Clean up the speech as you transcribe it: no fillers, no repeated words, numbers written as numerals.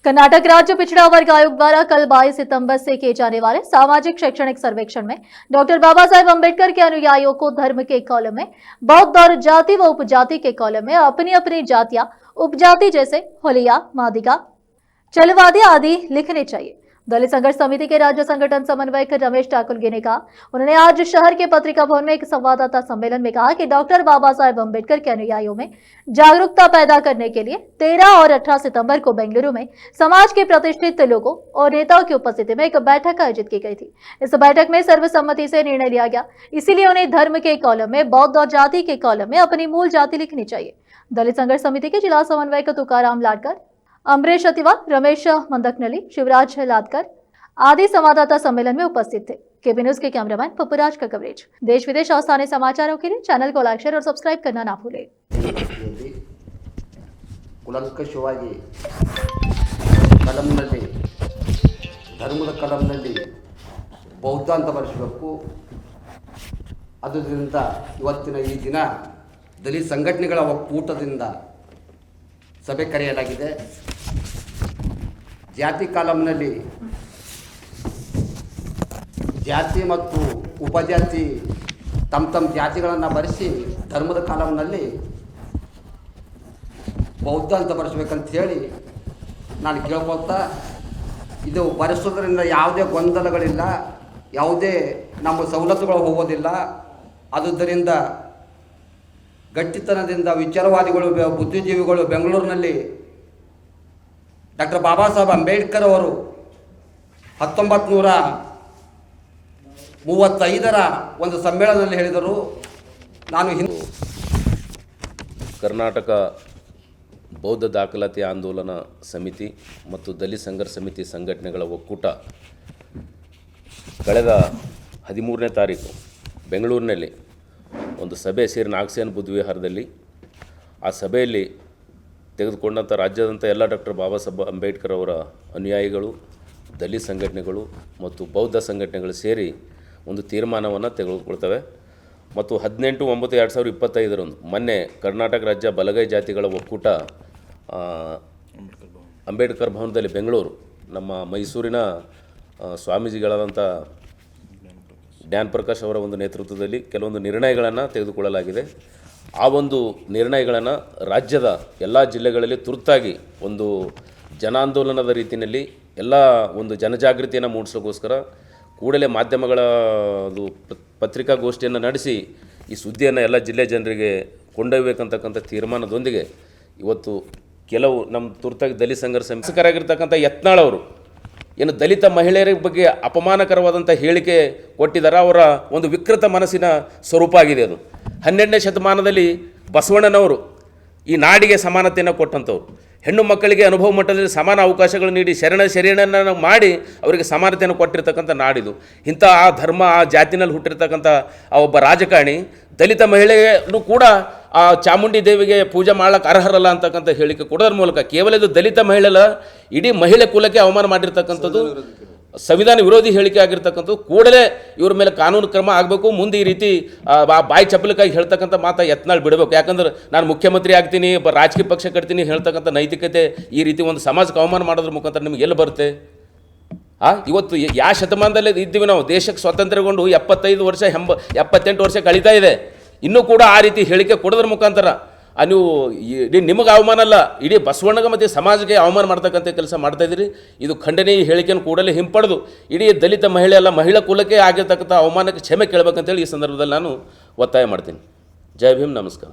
कर्नाटक राज्य पिछड़ा वर्ग आयोग द्वारा कल 22 सितंबर से किए जाने वाले सामाजिक शैक्षणिक सर्वेक्षण में डॉक्टर बाबा साहेब अम्बेडकर के अनुयायियों को धर्म के कॉलम में, बौद्ध और जाति व उपजाति के कॉलम में अपनी अपनी जातियां उपजाति जैसे होलिया, मादिगा, चलवादी आदि लिखने चाहिए। दलित संघर्ष समिति के राज्य संगठन समन्वयक रमेश ठाकुरगे ने कहा, उन्होंने आज शहर के पत्रिका भवन में एक संवाददाता सम्मेलन में कहा कि डॉक्टर बाबा साहेब अम्बेडकर के अनुयायियों में जागरूकता पैदा करने के लिए 13 और 18 सितंबर को बेंगलुरु में समाज के प्रतिष्ठित लोगों और नेताओं की उपस्थिति में एक बैठक आयोजित की गई थी। इस बैठक में सर्वसम्मति से निर्णय लिया गया, इसीलिए उन्हें धर्म के कॉलम में, बौद्ध और जाति के कॉलम में अपनी मूल जाति लिखनी चाहिए। दलित संघर्ष समिति के जिला समन्वयक तुकाराम लाडकर, अमरेश अतिवाल, रमेश मंदकनली, शिवराज लादकर आदि संवाददाता सम्मेलन में उपस्थित थे। केबी न्यूज के कैमरामैन पप्पूराज का कवरेज। देश विदेश और स्थानीय समाचारों के लिए चैनल को लाइक, शेयर और सब्सक्राइब करना ना भूलें। ಕುಲಂಕಷವಾಗಿ ಕಲಂನಲ್ಲಿ ಧರ್ಮದ ಕಲಂನಲ್ಲಿ ಬೌದ್ಧ ಅಂತ ಬರೆಸಬೇಕು. ಅದರಿಂದ ಇವತ್ತಿನ ಈ ದಿನ ದಲಿತ ಸಂಘಟನೆಗಳ ಒಕ್ಕೂಟದಿಂದ ಸಭೆ ಕರೆಯಲಾಗಿದೆ. ಜಾತಿ ಕಾಲಂನಲ್ಲಿ ಜಾತಿ ಮತ್ತು ಉಪಜಾತಿ ತಮ್ಮ ಜಾತಿಗಳನ್ನು ಬರೆಸಿ ಧರ್ಮದ ಕಾಲಂನಲ್ಲಿ ಬೌದ್ಧ ಅಂತ ಬರೆಸ್ಬೇಕಂತ ಹೇಳಿ ನಾನು ಕೇಳ್ಕೊಳ್ತಾ, ಇದು ಬರೆಸೋದ್ರಿಂದ ಯಾವುದೇ ಗೊಂದಲಗಳಿಲ್ಲ, ಯಾವುದೇ ನಮ್ಮ ಸವಲತ್ತುಗಳು ಹೋಗೋದಿಲ್ಲ. ಆದುದರಿಂದ ಗಟ್ಟಿತನದಿಂದ ವಿಚಾರವಾದಿಗಳು, ಬುದ್ಧಿಜೀವಿಗಳು ಬೆಂಗಳೂರಿನಲ್ಲಿ ಡಾಕ್ಟರ್ ಬಾಬಾ ಸಾಹೇಬ್ ಅಂಬೇಡ್ಕರ್ ಅವರು 1935ರ ಒಂದು ಸಮ್ಮೇಳನದಲ್ಲಿ ಹೇಳಿದರು, ನಾನು ಕರ್ನಾಟಕ ಬೌದ್ಧ ದಾಖಲಾತಿ ಆಂದೋಲನ ಸಮಿತಿ ಮತ್ತು ದಲಿತ ಸಂಘರ್ಷ ಸಮಿತಿ ಸಂಘಟನೆಗಳ ಒಕ್ಕೂಟ ಕಳೆದ 13ನೇ ತಾರೀಕು ಬೆಂಗಳೂರಿನಲ್ಲಿ ಒಂದು ಸಭೆ ಸೇರಿ ನಾಗಸೇನ ಬುದ್ಧ ವಿಹಾರದಲ್ಲಿ, ಆ ಸಭೆಯಲ್ಲಿ ತೆಗೆದುಕೊಂಡಂಥ ರಾಜ್ಯಾದ್ಯಂತ ಎಲ್ಲ ಡಾಕ್ಟರ್ ಬಾಬಾ ಸಾಹೇಬ್ ಅಂಬೇಡ್ಕರ್ ಅವರ ಅನುಯಾಯಿಗಳು, ದಲಿತ ಸಂಘಟನೆಗಳು ಮತ್ತು ಬೌದ್ಧ ಸಂಘಟನೆಗಳು ಸೇರಿ ಒಂದು ತೀರ್ಮಾನವನ್ನು ತೆಗೆದುಕೊಳ್ತವೆ. ಮತ್ತು 18/9/2025 ಮೊನ್ನೆ ಕರ್ನಾಟಕ ರಾಜ್ಯ ಬಲಗೈ ಜಾತಿಗಳ ಒಕ್ಕೂಟ ಅಂಬೇಡ್ಕರ್ ಭವನದಲ್ಲಿ ಬೆಂಗಳೂರು, ನಮ್ಮ ಮೈಸೂರಿನ ಸ್ವಾಮೀಜಿಗಳಾದಂಥ ಜ್ಞಾನ ಪ್ರಕಾಶ್ ಅವರ ಒಂದು ನೇತೃತ್ವದಲ್ಲಿ ಕೆಲವೊಂದು ನಿರ್ಣಯಗಳನ್ನು ತೆಗೆದುಕೊಳ್ಳಲಾಗಿದೆ. ಆ ಒಂದು ನಿರ್ಣಯಗಳನ್ನು ರಾಜ್ಯದ ಎಲ್ಲ ಜಿಲ್ಲೆಗಳಲ್ಲಿ ತುರ್ತಾಗಿ ಒಂದು ಜನಾಂದೋಲನದ ರೀತಿಯಲ್ಲಿ ಎಲ್ಲ ಒಂದು ಜನಜಾಗೃತಿಯನ್ನು ಮೂಡಿಸೋಕ್ಕೋಸ್ಕರ ಕೂಡಲೇ ಮಾಧ್ಯಮಗಳ ಅದು ಪತ್ರಿಕಾಗೋಷ್ಠಿಯನ್ನು ನಡೆಸಿ ಈ ಸುದ್ದಿಯನ್ನು ಎಲ್ಲ ಜಿಲ್ಲೆ ಜನರಿಗೆ ಕೊಂಡೊಯ್ಯಬೇಕಂತಕ್ಕಂಥ ತೀರ್ಮಾನದೊಂದಿಗೆ ಇವತ್ತು ಕೆಲವು ನಮ್ಮ ತುರ್ತಾಗಿ ದಲಿತ ಸಂಘರ್ಷ ಶಾಸಕರಾಗಿರ್ತಕ್ಕಂಥ ಯತ್ನಾಳ್ ಅವರು ಏನು ದಲಿತ ಮಹಿಳೆಯರ ಬಗ್ಗೆ ಅಪಮಾನಕರವಾದಂಥ ಹೇಳಿಕೆ ಕೊಟ್ಟಿದ್ದಾರೆ. ಅವರ ಒಂದು ವಿಕೃತ ಮನಸ್ಸಿನ ಸ್ವರೂಪ ಆಗಿದೆ ಅದು. 12ನೇ ಶತಮಾನದಲ್ಲಿ ಬಸವಣ್ಣನವರು ಈ ನಾಡಿಗೆ ಸಮಾನತೆಯನ್ನು ಕೊಟ್ಟಂಥವ್ರು, ಹೆಣ್ಣು ಮಕ್ಕಳಿಗೆ ಅನುಭವ ಮಟ್ಟದಲ್ಲಿ ಸಮಾನ ಅವಕಾಶಗಳು ನೀಡಿ ಶರಣನ್ನು ಮಾಡಿ ಅವರಿಗೆ ಸಮಾನತೆಯನ್ನು ಕೊಟ್ಟಿರ್ತಕ್ಕಂಥ ನಾಡಿದು. ಇಂಥ ಆ ಧರ್ಮ, ಆ ಜಾತಿನಲ್ಲಿ ಹುಟ್ಟಿರ್ತಕ್ಕಂಥ ಆ ಒಬ್ಬ ರಾಜಕಾರಣಿ ದಲಿತ ಮಹಿಳೆಯನ್ನು ಕೂಡ ಆ ಚಾಮುಂಡಿ ದೇವಿಗೆ ಪೂಜೆ ಮಾಡ್ಲಿಕ್ಕೆ ಅರ್ಹರಲ್ಲ ಅಂತಕ್ಕಂಥ ಹೇಳಿಕೆ ಕೊಡೋದ್ರ ಮೂಲಕ ಕೇವಲ ಇದು ದಲಿತ ಮಹಿಳೆಲ್ಲ, ಇಡೀ ಮಹಿಳೆ ಕುಲಕ್ಕೆ ಅವಮಾನ ಮಾಡಿರ್ತಕ್ಕಂಥದ್ದು, ಸಂವಿಧಾನ ವಿರೋಧಿ ಹೇಳಿಕೆ ಆಗಿರ್ತಕ್ಕಂಥದ್ದು. ಕೂಡಲೇ ಇವ್ರ ಮೇಲೆ ಕಾನೂನು ಕ್ರಮ ಆಗಬೇಕು. ಮುಂದೆ ಈ ರೀತಿ ಬಾಯಿ ಚಪ್ಪಲಿಕಾಗಿ ಹೇಳ್ತಕ್ಕಂಥ ಮಾತಾ ಯತ್ನಾಳ್ ಬಿಡಬೇಕು. ಯಾಕಂದ್ರೆ ನಾನು ಮುಖ್ಯಮಂತ್ರಿ ಆಗ್ತೀನಿ, ರಾಜಕೀಯ ಪಕ್ಷ ಕಟ್ತೀನಿ ಹೇಳ್ತಕ್ಕಂಥ ನೈತಿಕತೆ ಈ ರೀತಿ ಒಂದು ಸಮಾಜಕ್ಕೆ ಅವಮಾನ ಮಾಡೋದ್ರ ಮುಖಾಂತರ ನಿಮ್ಗೆ ಎಲ್ಲಿ ಬರುತ್ತೆ? ಇವತ್ತು ಯಾವ ಶತಮಾನದಲ್ಲೇ ಇದ್ದೀವಿ ನಾವು? ದೇಶಕ್ಕೆ ಸ್ವಾತಂತ್ರ್ಯಗೊಂಡು 75 ವರ್ಷ 78 ವರ್ಷ ಕಳೀತಾ ಇದೆ. ಇನ್ನೂ ಕೂಡ ಆ ರೀತಿ ಹೇಳಿಕೆ ಕೊಡೋದ್ರ ಮುಖಾಂತರ ನೀವು ಇಡೀ ನಿಮಗೆ ಅವಮಾನ ಅಲ್ಲ, ಇಡೀ ಬಸವಣ್ಣಗೆ ಮತ್ತು ಸಮಾಜಕ್ಕೆ ಅವಮಾನ ಮಾಡ್ತಕ್ಕಂಥ ಕೆಲಸ ಮಾಡ್ತಾಯಿದ್ದೀರಿ. ಇದು ಖಂಡನೀಯ ಹೇಳಿಕೆಯನ್ನು ಕೂಡಲೇ ಹಿಂಪಡೆದು ಇಡೀ ದಲಿತ ಮಹಿಳೆ ಅಲ್ಲ, ಮಹಿಳಾ ಕುಲಕ್ಕೆ ಆಗಿರ್ತಕ್ಕಂಥ ಅವಮಾನಕ್ಕೆ ಕ್ಷಮೆ ಕೇಳಬೇಕಂತೇಳಿ ಈ ಸಂದರ್ಭದಲ್ಲಿ ನಾನು ಒತ್ತಾಯ ಮಾಡ್ತೀನಿ. ಜೈ ಭೀಮ್, ನಮಸ್ಕಾರ.